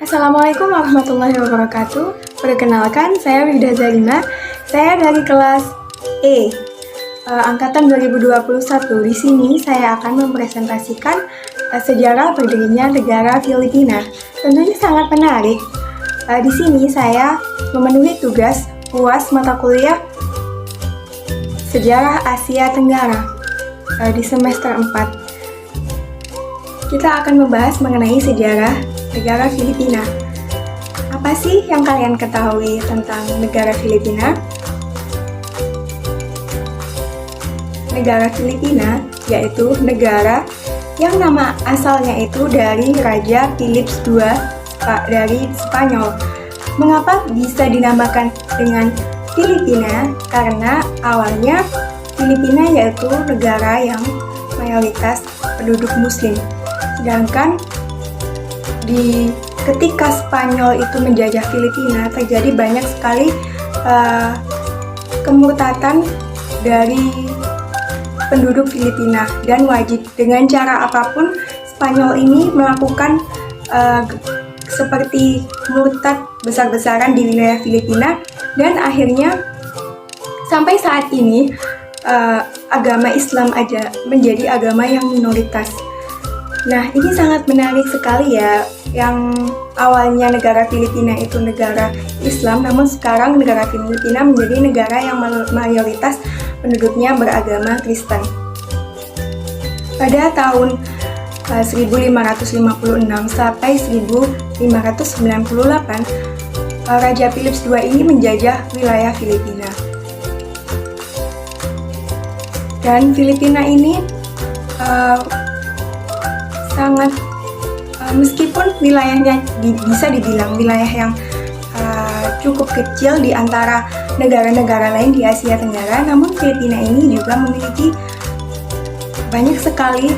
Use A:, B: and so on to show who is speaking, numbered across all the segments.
A: Assalamualaikum warahmatullahi wabarakatuh. Perkenalkan, saya Wida Zarina. Saya dari kelas E, angkatan 2021. Di sini saya akan mempresentasikan sejarah berdirinya negara Filipina. Tentunya sangat menarik. Di sini saya memenuhi tugas UAS mata kuliah Sejarah Asia Tenggara di semester 4. Kita akan membahas mengenai sejarah negara Filipina. Apa sih yang kalian ketahui tentang negara Filipina? Negara Filipina yaitu negara yang nama asalnya itu dari Raja Philip II dari Spanyol. Mengapa bisa dinamakan dengan Filipina? Karena awalnya Filipina yaitu negara yang mayoritas penduduk muslim. Sedangkan ketika Spanyol itu menjajah Filipina, terjadi banyak sekali kemurtatan dari penduduk Filipina, dan wajib dengan cara apapun Spanyol ini melakukan seperti murtad besar-besaran di wilayah Filipina, dan akhirnya sampai saat ini agama Islam aja menjadi agama yang minoritas. Nah, ini sangat menarik sekali ya, yang awalnya negara Filipina itu negara Islam, namun sekarang negara Filipina menjadi negara yang mayoritas penduduknya beragama Kristen. Pada tahun 1556 sampai 1598, Raja Philip II ini menjajah wilayah Filipina. Dan Filipina ini sangat meskipun wilayahnya bisa dibilang wilayah yang cukup kecil di antara negara-negara lain di Asia Tenggara, namun Filipina ini juga memiliki banyak sekali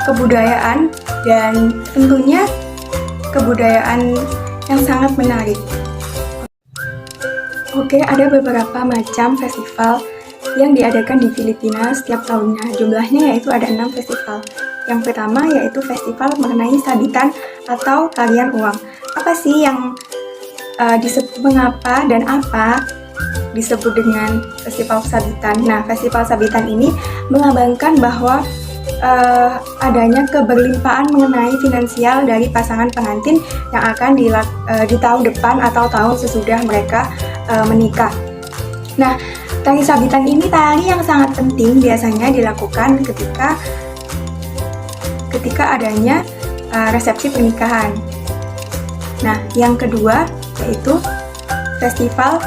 A: kebudayaan, dan tentunya kebudayaan yang sangat menarik. Oke, ada beberapa macam festival yang diadakan di Filipina setiap tahunnya. Jumlahnya yaitu ada 6 festival. Yang pertama yaitu festival mengenai sabitan atau tarian uang. Apa sih yang mengapa dan apa disebut dengan festival sabitan? Nah, festival sabitan ini melambangkan bahwa adanya keberlimpahan mengenai finansial dari pasangan pengantin yang akan di tahun depan atau tahun sesudah mereka menikah. Nah, tari sabitan ini tari yang sangat penting, biasanya dilakukan ketika adanya resepsi pernikahan. Nah, yang kedua yaitu festival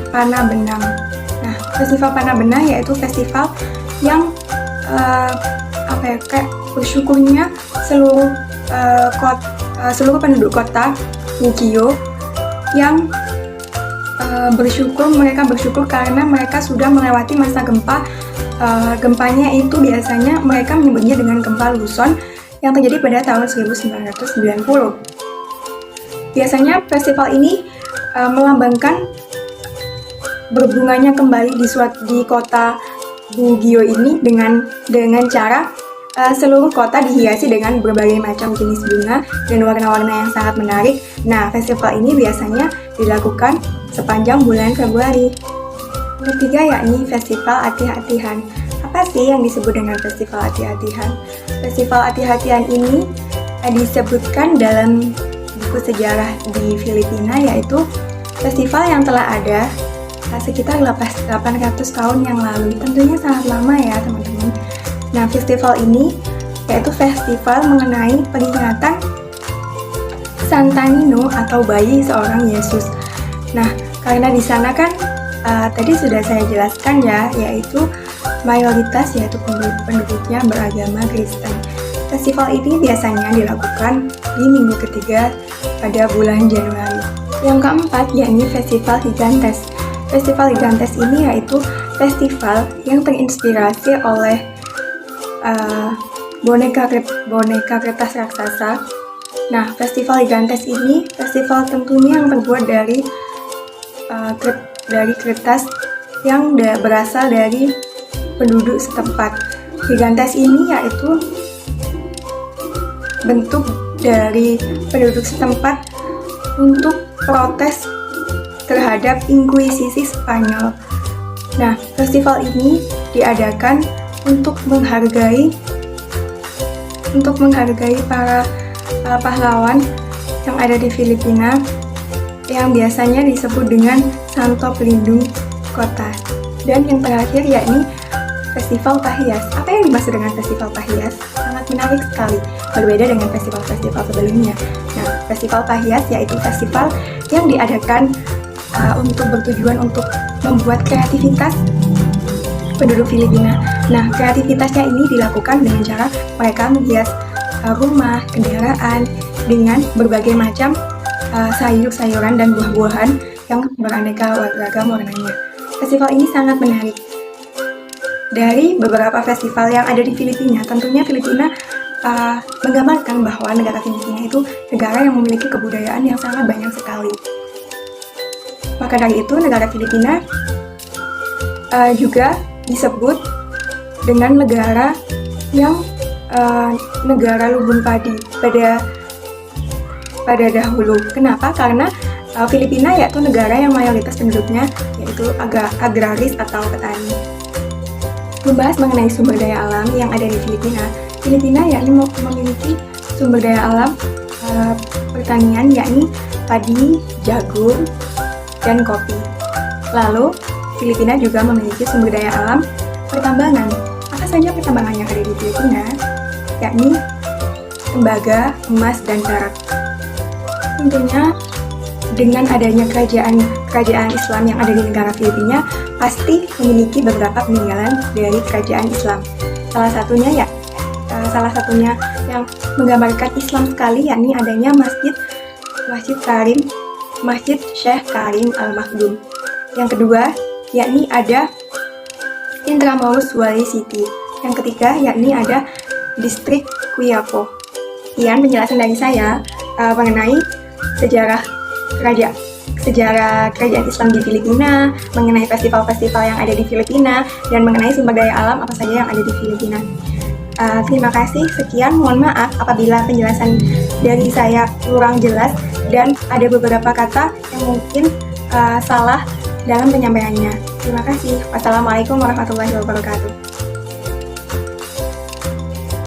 A: Panah-Benang. Nah, festival Panah-Benang yaitu festival yang kayak bersyukurnya seluruh penduduk kota Bugio yang mereka bersyukur karena mereka sudah melewati masa gempa. Gempanya itu biasanya mereka menyebutnya dengan gempa Luzon yang terjadi pada tahun 1990. Biasanya festival ini melambangkan berbunganya kembali di kota Bugio ini dengan cara seluruh kota dihiasi dengan berbagai macam jenis bunga dan warna-warna yang sangat menarik. Nah, festival ini biasanya dilakukan sepanjang bulan Februari. Ketiga yakni festival Ati-Atihan. Apa sih yang disebut dengan festival Ati-Atihan? Festival Ati-Atihan ini disebutkan dalam buku sejarah di Filipina, yaitu festival yang telah ada sekitar 800 tahun yang lalu. Tentunya sangat lama ya teman-teman. Nah, festival ini yaitu festival mengenai peringatan Santa Nino atau bayi seorang Yesus. Nah, karena di sana kan tadi sudah saya jelaskan ya, yaitu mayoritas yaitu penduduknya beragama Kristen. Festival ini biasanya dilakukan di minggu ketiga pada bulan Januari. Yang keempat yakni Festival Gigantes. Festival Gigantes ini yaitu festival yang terinspirasi oleh boneka kertas raksasa. Nah, Festival Gigantes ini festival tentunya yang terbuat dari kertas yang berasal dari penduduk setempat. Gigantes ini yaitu bentuk dari penduduk setempat untuk protes terhadap Inkuisisi Spanyol. Nah, festival ini diadakan untuk menghargai para pahlawan yang ada di Filipina yang biasanya disebut dengan Santo Pelindung Kota. Dan yang terakhir yakni Festival Pahias. Apa yang dimaksud dengan Festival Pahias? Sangat menarik sekali, berbeda dengan festival-festival sebelumnya. Nah, Festival Pahias yaitu festival yang diadakan untuk bertujuan untuk membuat kreativitas penduduk Filipina. Nah, kreativitasnya ini dilakukan dengan cara mereka menghias rumah, kendaraan dengan berbagai macam sayur-sayuran dan buah-buahan yang beraneka ragam warnanya. Festival ini sangat menarik. Dari beberapa festival yang ada di Filipina, tentunya Filipina menggambarkan bahwa negara Filipina itu negara yang memiliki kebudayaan yang sangat banyak sekali. Maka dari itu, negara Filipina juga disebut dengan negara yang negara lumbung padi pada dahulu. Kenapa? Karena Filipina yaitu negara yang mayoritas penduduknya yaitu agraris atau petani. Membahas mengenai sumber daya alam yang ada di Filipina. Filipina yakni memiliki sumber daya alam pertanian yakni padi, jagung, dan kopi. Lalu, Filipina juga memiliki sumber daya alam pertambangan. Apa saja pertambangan yang ada di Filipina? Yakni tembaga, emas, dan perak. Tentunya dengan adanya kerajaan Islam yang ada di negara Filipina pasti memiliki beberapa peninggalan dari kerajaan Islam. Salah satunya yang menggambarkan Islam sekali yakni adanya Masjid Syekh Karim Al-Makdum. Yang kedua yakni ada Intramuros Wali City. Yang ketiga yakni ada Distrik Quiapo. Sekian penjelasan dari saya mengenai sejarah kerajaan Islam di Filipina, mengenai festival-festival yang ada di Filipina, dan mengenai sumber daya alam apa saja yang ada di Filipina. Terima kasih, sekian. Mohon maaf apabila penjelasan dari saya kurang jelas dan ada beberapa kata yang mungkin salah dalam penyampaiannya. Terima kasih. Wassalamualaikum warahmatullahi wabarakatuh.